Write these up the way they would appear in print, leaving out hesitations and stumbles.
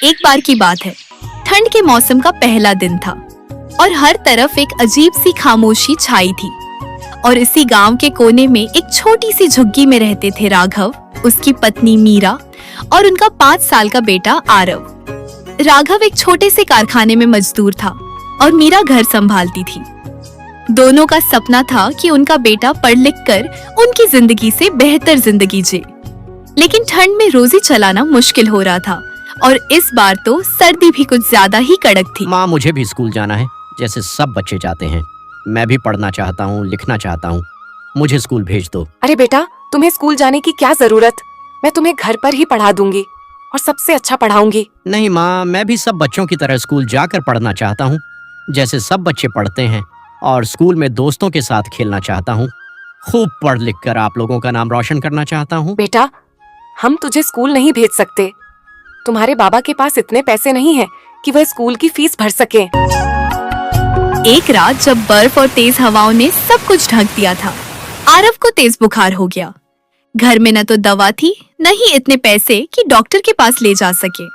एक बार की बात है। ठंड के मौसम का पहला दिन था और हर तरफ एक अजीब सी खामोशी छाई थी। और इसी गांव के कोने में एक छोटी सी झुग्गी में रहते थे राघव, उसकी पत्नी मीरा और उनका 5 साल का बेटा आरव। राघव एक छोटे से कारखाने में मजदूर था और मीरा घर संभालती थी। दोनों का सपना था कि उनका बेटा पढ़ लिख कर उनकी जिंदगी से बेहतर जिंदगी जिए, लेकिन ठंड में रोजी चलाना मुश्किल हो रहा था और इस बार तो सर्दी भी कुछ ज्यादा ही कड़क थी। माँ, मुझे भी स्कूल जाना है जैसे सब बच्चे जाते हैं। मैं भी पढ़ना चाहता हूँ, लिखना चाहता हूँ। मुझे स्कूल भेज दो। अरे बेटा, तुम्हें स्कूल जाने की क्या जरूरत, मैं तुम्हें घर पर ही पढ़ा दूंगी और सबसे अच्छा पढ़ाऊंगी। नहीं माँ, मैं भी सब बच्चों की तरह स्कूल जाकर पढ़ना चाहता हूँ, जैसे सब बच्चे पढ़ते हैं, और स्कूल में दोस्तों के साथ खेलना चाहता हूँ। खूब पढ़ लिख कर आप लोगों का नाम रोशन करना चाहता हूँ। बेटा, हम तुझे स्कूल नहीं भेज सकते। तुम्हारे बाबा के पास इतने पैसे नहीं हैं कि वह स्कूल की फीस भर सके। एक रात जब बर्फ और तेज हवाओं ने सब कुछ ढक दिया था, आरव को तेज बुखार हो गया। घर में न तो दवा थी, न ही इतने पैसे कि डॉक्टर के पास ले जा सके।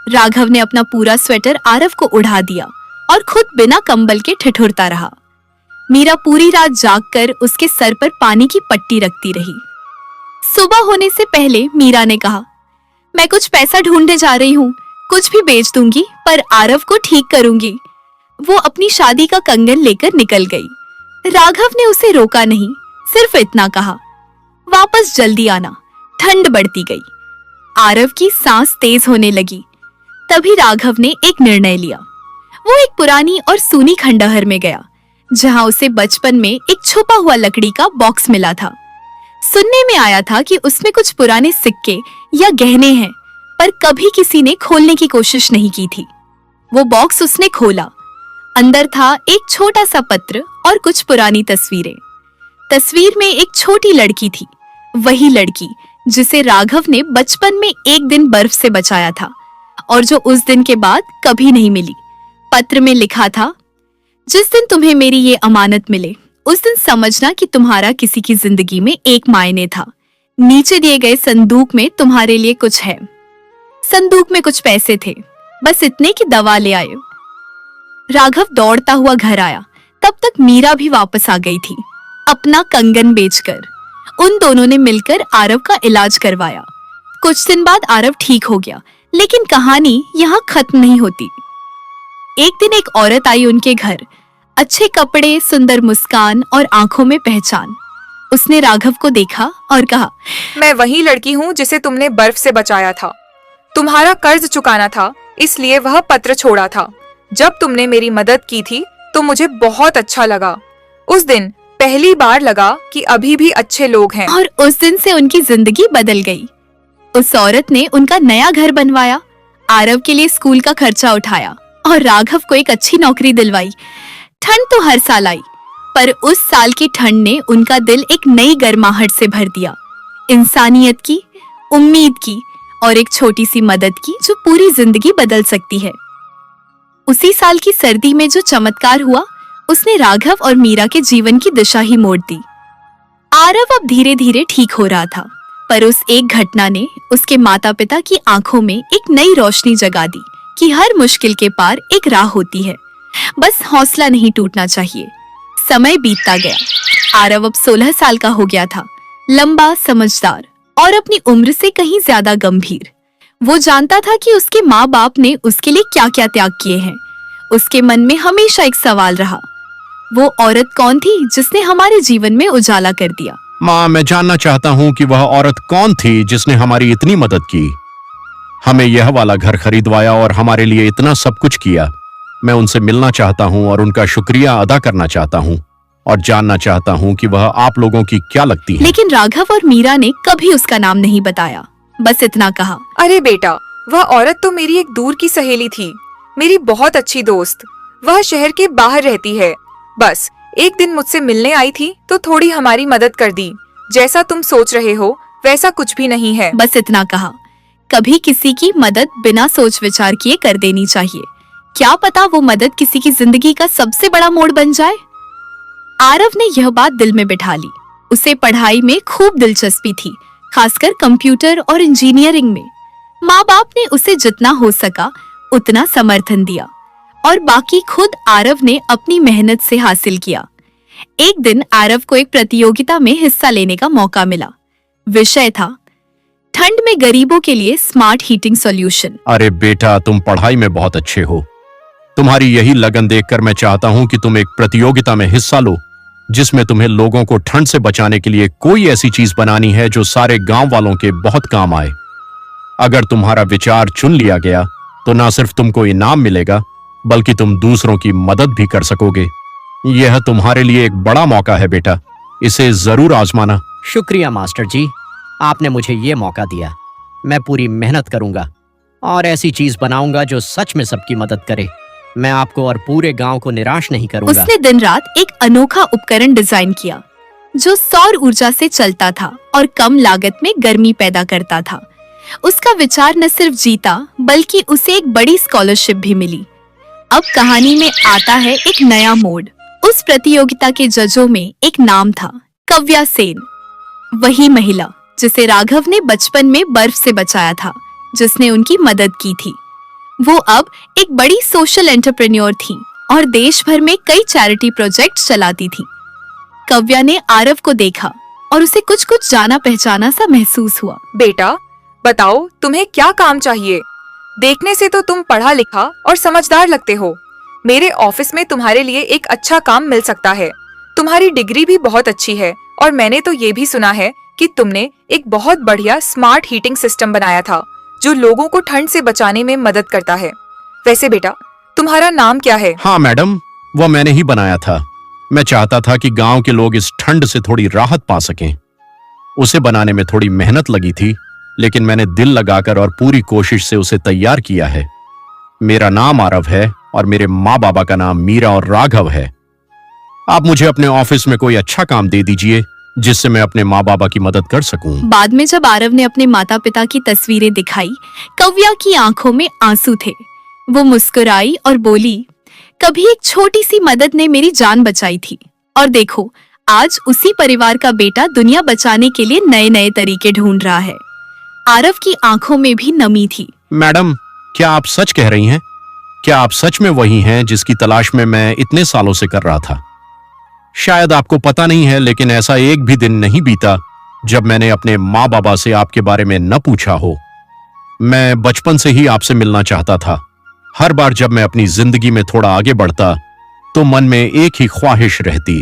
राघव ने अपना पूरा स्वेटर आरव को उड़ा दिया और खुद बिना कंबल के ठिठुरता रहा। मीरा पूरी रात जागकर उसके सर पर पानी की पट्टी रखती रही। सुबह होने से पहले मीरा ने कहा, मैं कुछ पैसा ढूंढने जा रही हूँ, कुछ भी बेच दूंगी पर आरव को ठीक करूंगी। वो अपनी शादी का कंगन लेकर निकल गई। राघव ने उसे रोका नहीं, सिर्फ इतना कहा, वापस जल्दी आना। ठंड बढ़ती गई, आरव की सांस तेज होने लगी। तभी राघव ने एक निर्णय लिया। वो एक पुरानी और सूनी खंडहर में गया, जहां उसे बचपन में एक छुपा हुआ लकड़ी का बॉक्स मिला था। सुनने में आया था कि उसमें कुछ पुराने सिक्के या गहने हैं, पर कभी किसी ने खोलने की कोशिश नहीं की थी। वो बॉक्स उसने खोला। अंदर था एक छोटा सा पत्र और कुछ पुरानी तस्वीरें। तस्वीर में एक छोटी लड़की थी, वही लड़की जिसे राघव ने बचपन में एक दिन बर्फ से बचाया था और जो उस दिन के बाद कभी नहीं मिली। पत्र में लिखा था, जिस दिन तुम्हें मेरी ये अमानत मिले, उस दिन समझना कि तुम्हारा किसी की जिंदगी में एक मायने था। नीचे दिए गए संदूक में तुम्हारे लिए कुछ है। संदूक में कुछ पैसे थे, बस इतने की दवा ले आए। राघव दौड़ता हुआ घर आया, तब तक मीरा भी वापस आ गई थी, अपना कंगन बेचकर। उन दोनों ने मिलकर आरव का इलाज करवाया। कुछ दिन बाद आरव ठीक हो गया, लेकिन कहानी यहाँ खत्म नहीं होती। एक दिन एक औरत आई उनके घर, अच्छे कपड़े, सुंदर मुस्कान और आंखों में पहचान। उसने राघव को देखा और कहा, मैं वही लड़की हूँ जिसे तुमने बर्फ से बचाया था। तुम्हारा कर्ज चुकाना था, इसलिए वह पत्र छोड़ा था। जब तुमने मेरी मदद की थी तो मुझे बहुत अच्छा लगा। उस दिन पहली बार लगा कि अभी भी अच्छे लोग हैं। और उस दिन से उनकी जिंदगी बदल गई। उस औरत ने उनका नया घर बनवाया, आरव के लिए स्कूल का खर्चा उठाया और राघव को एक अच्छी नौकरी दिलवाई। ठंड तो हर साल आई, पर उस साल की ठंड ने उनका दिल एक नई गर्माहट से भर दिया। इंसानियत की, उम्मीद की और एक छोटी सी मदद की जो पूरी जिंदगी बदल सकती है। उसी साल की सर्दी में जो चमत्कार हुआ, उसने राघव और मीरा के जीवन की दिशा ही मोड़ दी। आरव अब धीरे धीरे ठीक हो रहा था, पर उस एक घटना ने उसके माता पिता की आंखों में एक नई रोशनी जगा दी कि हर मुश्किल के पार एक राह होती है, बस हौसला नहीं टूटना चाहिए। समय बीतता गया। आरव अब 16 साल का हो गया था, लंबा, समझदार और अपनी उम्र से कहीं ज्यादा गंभीर। वो जानता था कि उसके माँ बाप ने उसके लिए क्या क्या त्याग किए हैं। उसके मन में हमेशा एक सवाल रहा, वो औरत कौन थी जिसने हमारे जीवन में उजाला कर दिया। माँ, मैं जानना चाहता हूँ कि वह औरत कौन थी जिसने हमारी इतनी मदद की, हमें यह वाला घर खरीदवाया और हमारे लिए इतना सब कुछ किया। मैं उनसे मिलना चाहता हूँ और उनका शुक्रिया अदा करना चाहता हूँ और जानना चाहता हूँ कि वह आप लोगों की क्या लगती है। लेकिन राघव और मीरा ने कभी उसका नाम नहीं बताया, बस इतना कहा, अरे बेटा, वह औरत तो मेरी एक दूर की सहेली थी, मेरी बहुत अच्छी दोस्त। वह शहर के बाहर रहती है। बस एक दिन मुझसे मिलने आई थी तो थोड़ी हमारी मदद कर दी। जैसा तुम सोच रहे हो वैसा कुछ भी नहीं है। बस इतना कहा। कभी किसी की मदद बिना सोच विचार किए कर देनी चाहिए, क्या पता वो मदद किसी की जिंदगी का सबसे बड़ा मोड़ बन जाए। आरव ने यह बात दिल में बिठा ली। उसे पढ़ाई में खूब दिलचस्पी थी, खासकर कंप्यूटर और इंजीनियरिंग में। माँ बाप ने उसे जितना हो सका उतना समर्थन दिया और बाकी खुद आरव ने अपनी मेहनत से हासिल किया। एक दिन आरव को एक प्रतियोगिता में हिस्सा लेने का मौका मिला। विषय था ठंड में गरीबों के लिए स्मार्ट हीटिंग सॉल्यूशन। अरे बेटा, तुम पढ़ाई में बहुत अच्छे हो। तुम्हारी यही लगन देखकर मैं चाहता हूं कि तुम एक प्रतियोगिता में हिस्सा लो जिसमें तुम्हें लोगों को ठंड से बचाने के लिए कोई ऐसी चीज बनानी है जो सारे गांव वालों के बहुत काम आए। अगर तुम्हारा विचार चुन लिया गया तो ना सिर्फ तुमको इनाम मिलेगा बल्कि तुम दूसरों की मदद भी कर सकोगे। यह तुम्हारे लिए एक बड़ा मौका है बेटा, इसे जरूर आजमाना। शुक्रिया मास्टर जी, आपने मुझे ये मौका दिया। मैं पूरी मेहनत करूंगा और ऐसी चीज बनाऊंगा जो सच में सबकी मदद करे। मैं आपको और पूरे गांव को निराश नहीं करूंगा। उसने दिन रात एक अनोखा उपकरण डिजाइन किया जो सौर ऊर्जा से चलता था और कम लागत में गर्मी पैदा करता था। उसका विचार न सिर्फ जीता बल्कि उसे एक बड़ी स्कॉलरशिप भी मिली। अब कहानी में आता है एक नया मोड़। उस प्रतियोगिता के जजों में एक नाम था, कव्या सेन, वही महिला जिसे राघव ने बचपन में बर्फ से बचाया था, जिसने उनकी मदद की थी। वो अब एक बड़ी सोशल एंटरप्रेन्योर थी और देश भर में कई चैरिटी प्रोजेक्ट चलाती थी। कव्या ने आरव को देखा और उसे कुछ कुछ जाना पहचाना सा महसूस हुआ। बेटा, बताओ तुम्हें क्या काम चाहिए? देखने से तो तुम पढ़ा लिखा और समझदार लगते हो। मेरे ऑफिस में तुम्हारे लिए एक अच्छा काम मिल सकता है। तुम्हारी डिग्री भी बहुत अच्छी है और मैंने तो ये भी सुना है कि तुमने एक बहुत बढ़िया स्मार्ट हीटिंग सिस्टम बनाया था जो लोगों को ठंड से बचाने में मदद करता है। वैसे बेटा, तुम्हारा नाम क्या है? हाँ मैडम, वो मैंने ही बनाया था। मैं चाहता था कि गांव के लोग इस ठंड से थोड़ी राहत पा सकें। उसे बनाने में थोड़ी मेहनत लगी थी, लेकिन मैंने दिल लगाकर और पूरी कोशिश से उसे तैयार किया है। मेरा नाम आरव है और मेरे माँ बाबा का नाम मीरा और राघव है। आप मुझे अपने ऑफिस में कोई अच्छा काम दे दीजिए जिससे मैं अपने माँ बाबा की मदद कर सकूं। बाद में जब आरव ने अपने माता पिता की तस्वीरें दिखाई, कव्या की आंखों में आंसू थे। वो मुस्कुराई और बोली, कभी एक छोटी सी मदद ने मेरी जान बचाई थी और देखो आज उसी परिवार का बेटा दुनिया बचाने के लिए नए नए तरीके ढूंढ रहा है। आरव की आंखों में भी नमी थी। मैडम, क्या आप सच कह रही हैं? क्या आप सच में वही हैं जिसकी तलाश में मैं इतने सालों से कर रहा था? शायद आपको पता नहीं है, लेकिन ऐसा एक भी दिन नहीं बीता जब मैंने अपने माँ बाबा से आपके बारे में न पूछा हो। मैं बचपन से ही आपसे मिलना चाहता था। हर बार जब मैं अपनी जिंदगी में थोड़ा आगे बढ़ता तो मन में एक ही ख्वाहिश रहती,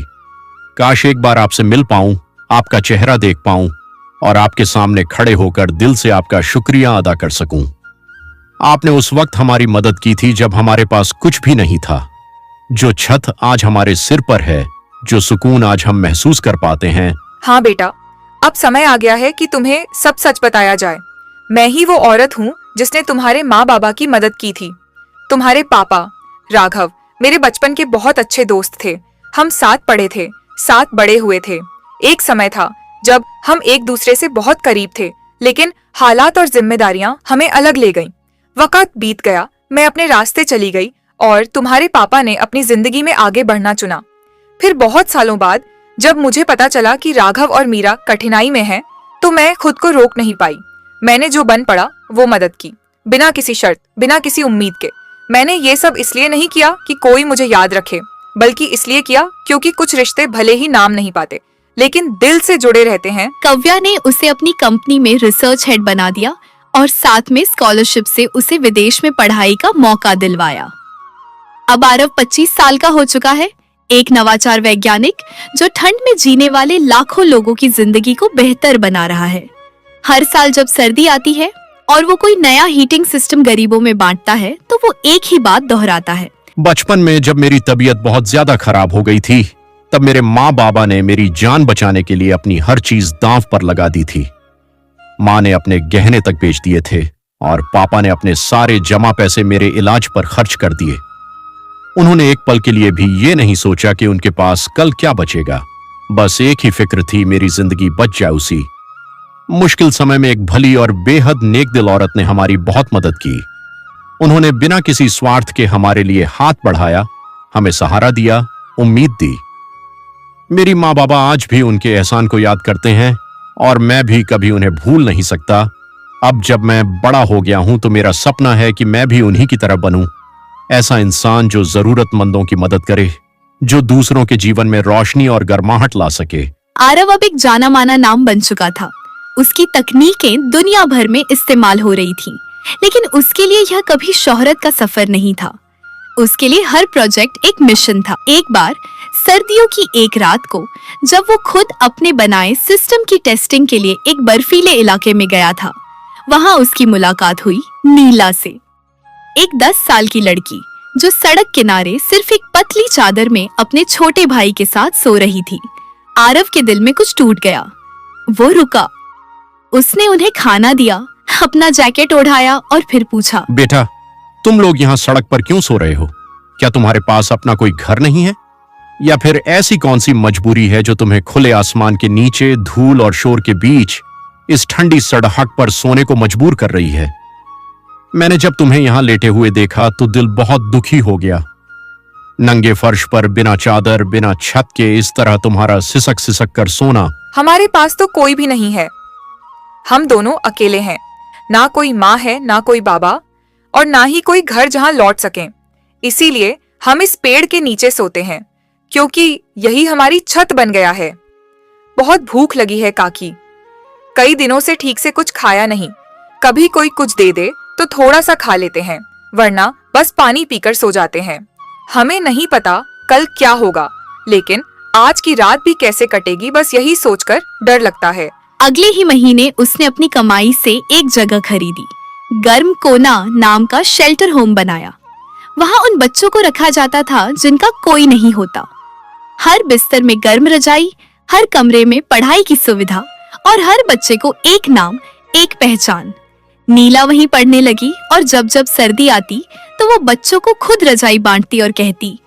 काश एक बार आपसे मिल पाऊं, आपका चेहरा देख पाऊं और आपके सामने खड़े होकर दिल से आपका शुक्रिया अदा कर सकूं। आपने उस वक्त हमारी मदद की थी जब हमारे पास कुछ भी नहीं था। जो छत आज हमारे सिर पर है, जो सुकून आज हम महसूस कर पाते हैं। हाँ बेटा, अब समय आ गया है कि तुम्हें सब सच बताया जाए। मैं ही वो औरत हूँ जिसने तुम्हारे माँ बाबा की मदद की थी। तुम्हारे पापा राघव मेरे बचपन के बहुत अच्छे दोस्त थे। हम साथ पढ़े थे, साथ बड़े हुए थे। एक समय था जब हम एक दूसरे से बहुत करीब थे, लेकिन हालात और जिम्मेदारियां हमें अलग ले गईं। वक्त बीत गया, मैं अपने रास्ते चली गई और तुम्हारे पापा ने अपनी जिंदगी में आगे बढ़ना चुना। फिर बहुत सालों बाद जब मुझे पता चला कि राघव और मीरा कठिनाई में हैं, तो मैं खुद को रोक नहीं पाई। मैंने जो बन पड़ा वो मदद की, बिना किसी शर्त, बिना किसी उम्मीद के। मैंने ये सब इसलिए नहीं किया कि कोई मुझे याद रखे, बल्कि इसलिए किया क्योंकि कुछ रिश्ते भले ही नाम नहीं पाते लेकिन दिल से जुड़े रहते हैं। कव्या ने उसे अपनी कंपनी में रिसर्च हेड बना दिया और साथ में स्कॉलरशिप से उसे विदेश में पढ़ाई का मौका दिलवाया। अब आरव 25 साल का हो चुका है, एक नवाचार वैज्ञानिक जो ठंड में जीने वाले लाखों लोगों की जिंदगी को बेहतर बना रहा है। हर साल जब सर्दी आती है और वो कोई नया हीटिंग सिस्टम गरीबों में बांटता है तो वो एक ही बात दोहराता है। बचपन में जब मेरी तबीयत बहुत ज्यादा खराब हो गई थी, तब मेरे माँ बाबा ने मेरी जान बचाने के लिए अपनी हर चीज दांव पर लगा दी थी। माँ ने अपने गहने तक बेच दिए थे और पापा ने अपने सारे जमा पैसे मेरे इलाज पर खर्च कर दिए। उन्होंने एक पल के लिए भी ये नहीं सोचा कि उनके पास कल क्या बचेगा। बस एक ही फिक्र थी, मेरी जिंदगी बच जाए उसी। मुश्किल समय में एक भली और बेहद नेक दिल औरत ने हमारी बहुत मदद की। उन्होंने बिना किसी स्वार्थ के हमारे लिए हाथ बढ़ाया, हमें सहारा दिया, उम्मीद दी। मेरी माँ बाबा आज भी उनके एहसान को याद करते हैं और मैं भी कभी उन्हें भूल नहीं सकता। अब जब मैं बड़ा हो गया हूं तो मेरा सपना है कि मैं भी उन्हीं की तरह बनूं, ऐसा इंसान जो जरूरतमंदों की मदद करे, जो दूसरों के जीवन में रोशनी और गर्माहट ला सके। आरव अब एक जाना माना नाम बन चुका था। उसकी तकनीकें दुनिया भर में इस्तेमाल हो रही थीं, लेकिन उसके लिए यह कभी शोहरत का सफर नहीं था। उसके लिए हर प्रोजेक्ट एक मिशन था। एक बार सर्दियों की एक रात को जब वो खुद अपने बनाए सिस्टम की टेस्टिंग के लिए एक बर्फीले इलाके में गया था, वहां उसकी मुलाकात हुई नीला से, एक 10 साल की लड़की जो सड़क किनारे सिर्फ एक पतली चादर में अपने छोटे भाई के साथ सो रही थी। आरव के दिल में कुछ टूट गया। वो रुका, उसने उन्हें खाना दिया, अपना जैकेट ओढ़ाया और फिर पूछा, बेटा, तुम लोग यहाँ सड़क पर क्यों सो रहे हो? क्या तुम्हारे पास अपना कोई घर नहीं है? या फिर ऐसी कौन सी मजबूरी है जो तुम्हें खुले आसमान के नीचे धूल और शोर के बीच इस ठंडी सड़क पर सोने को मजबूर कर रही है? मैंने जब तुम्हें यहां लेटे हुए देखा तो दिल बहुत दुखी हो गया। नंगे फर्श पर बिना चादर, बिना छत के इस तरह तुम्हारा सिसक सिसक कर सोना। हमारे पास तो कोई भी नहीं है। हम दोनों अकेले हैं। ना कोई माँ है, ना कोई बाबा, और ना ही कोई घर जहां लौट सकें। इसीलिए हम इस पेड़ के नीचे सोते हैं, क्योंकि यही हमारी छत बन गया है। बहुत भूख लगी है काकी। कई दिनों से ठीक से कुछ खाया नहीं। कभी कोई कुछ दे दे तो थोड़ा सा खा लेते हैं, वरना बस पानी पीकर सो जाते हैं। हमें नहीं पता कल क्या होगा, लेकिन आज की रात भी कैसे कटेगी, बस यही सोचकर डर लगता है। अगले ही महीने उसने अपनी कमाई से एक जगह खरीदी। गर्म कोना नाम का शेल्टर होम बनाया। वहां उन बच्चों को रखा जाता था जिनका कोई नहीं होता। हर बिस्तर में गर्म रजाई, हर कमरे में पढ़ाई की सुविधा और हर बच्चे को एक नाम, एक पहचान। नीला वहीं पढ़ने लगी और जब जब सर्दी आती तो वो बच्चों को खुद रजाई बांटती और कहती,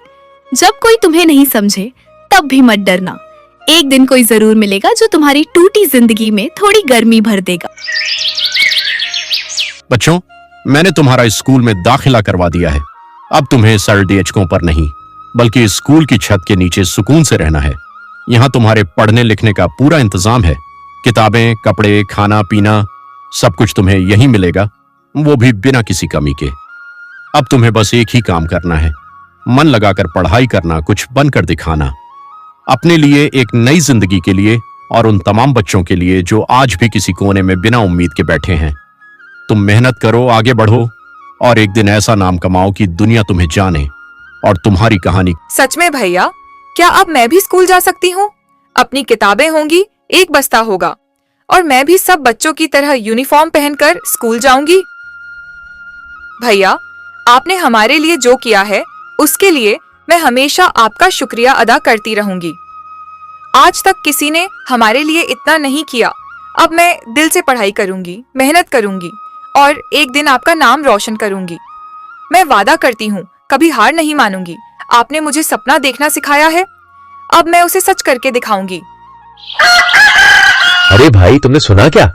जब कोई तुम्हें नहीं समझे तब भी मत डरना, एक दिन कोई जरूर मिलेगा जो तुम्हारी टूटी जिंदगी में थोड़ी गर्मी भर देगा। बच्चों, मैंने तुम्हारा इस स्कूल में दाखिला करवा दिया है। अब तुम्हें सर्दी अचकों पर नहीं, बल्कि इस स्कूल की छत के नीचे सुकून से रहना है। यहाँ तुम्हारे पढ़ने लिखने का पूरा इंतजाम है। किताबें, कपड़े, खाना पीना सब कुछ तुम्हें यहीं मिलेगा, वो भी बिना किसी कमी के। अब तुम्हें बस एक ही काम करना है, मन लगाकर पढ़ाई करना, कुछ बनकर दिखाना, अपने लिए, एक नई जिंदगी के लिए और उन तमाम बच्चों के लिए जो आज भी किसी कोने में बिना उम्मीद के बैठे हैं। तुम मेहनत करो, आगे बढ़ो और एक दिन ऐसा नाम कमाओ कि दुनिया तुम्हें जाने और तुम्हारी कहानी। सच में भैया, क्या अब मैं भी स्कूल जा सकती हूँ? अपनी किताबें होंगी, एक बस्ता होगा, और मैं भी सब बच्चों की तरह यूनिफॉर्म पहनकर स्कूल जाऊंगी। भैया, आपने हमारे लिए जो किया है उसके लिए मैं हमेशा आपका शुक्रिया अदा करती रहूंगी। आज तक किसी ने हमारे लिए इतना नहीं किया। अब मैं दिल से पढ़ाई करूंगी, मेहनत करूंगी और एक दिन आपका नाम रोशन करूंगी। मैं वादा करती हूँ, कभी हार नहीं मानूंगी। आपने मुझे सपना देखना सिखाया है, अब मैं उसे सच करके दिखाऊंगी। अरे भाई, तुमने सुना क्या?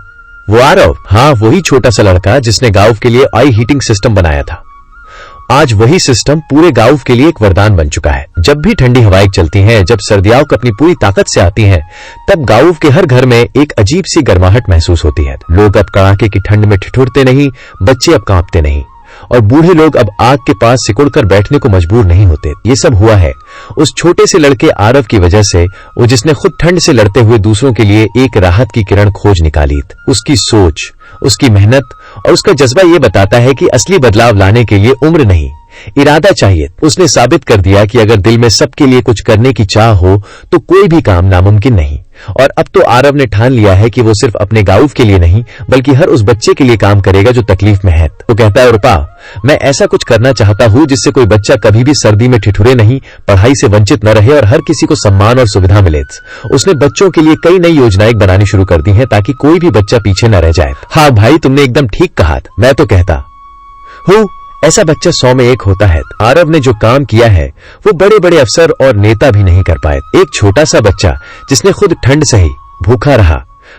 वो आरव, हाँ वही छोटा सा लड़का जिसने गांव के लिए आई हीटिंग सिस्टम बनाया था। आज वही सिस्टम पूरे गांव के लिए एक वरदान बन चुका है। जब भी ठंडी हवाएं चलती हैं, जब सर्दियां अपनी पूरी ताकत से आती हैं, तब गांव के हर घर में एक अजीब सी गर्माहट महसूस होती है। लोग अब कड़ाके की ठंड में ठिठुरते नहीं, बच्चे अब कांपते नहीं और बूढ़े लोग अब आग के पास सिकुड़कर बैठने को मजबूर नहीं होते। ये सब हुआ है उस छोटे से लड़के आरव की वजह से, वो जिसने खुद ठंड से लड़ते हुए दूसरों के लिए एक राहत की किरण खोज निकाली। उसकी सोच, उसकी मेहनत और उसका जज्बा ये बताता है कि असली बदलाव लाने के लिए उम्र नहीं, इरादा चाहिए। उसने साबित कर दिया कि अगर दिल में सबके लिए कुछ करने की चाह हो तो कोई भी काम नामुमकिन नहीं। और अब तो आरव ने ठान लिया है कि वो सिर्फ अपने गांव के लिए नहीं, बल्कि हर उस बच्चे के लिए काम करेगा जो तकलीफ में है। तो कहता है, रुपा, मैं ऐसा कुछ करना चाहता हूं जिससे कोई बच्चा कभी भी सर्दी में ठिठुरे नहीं, पढ़ाई से वंचित न रहे और हर किसी को सम्मान और सुविधा मिले। उसने बच्चों के लिए कई नई योजनाएं बनानी शुरू कर दी हैं ताकि कोई भी बच्चा पीछे न रह जाए। हाँ भाई, तुमने एकदम ठीक कहा। मैं तो कहता हूं ऐसा बच्चा 100 में 1 होता है। आरव ने जो काम किया है वो बड़े बड़े अफसर और नेता भी नहीं कर पाए। एक छोटा सा बच्चा जिसने खुद ठंड सही, भूखा रहा,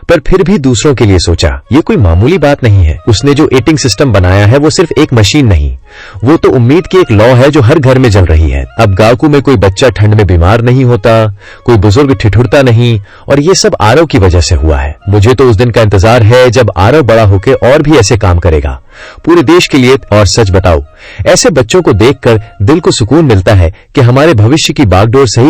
पर फिर भी दूसरों के लिए सोचा। ये कोई मामूली बात नहीं है। उसने जो हीटिंग सिस्टम बनाया है वो सिर्फ एक मशीन नहीं, वो तो उम्मीद की एक लौ है जो हर घर में जल रही है। अब गांव में कोई बच्चा ठंड में बीमार नहीं होता, कोई बुजुर्ग ठिठुरता नहीं, और ये सब आरव की वजह से हुआ है। मुझे तो उस दिन का इंतजार है जब आरव बड़ा होकर और भी ऐसे काम करेगा पूरे देश के लिए। और सच बताओ, ऐसे बच्चों को देखकर दिल को सुकून मिलता है कि हमारे भविष्य की बागडोर सही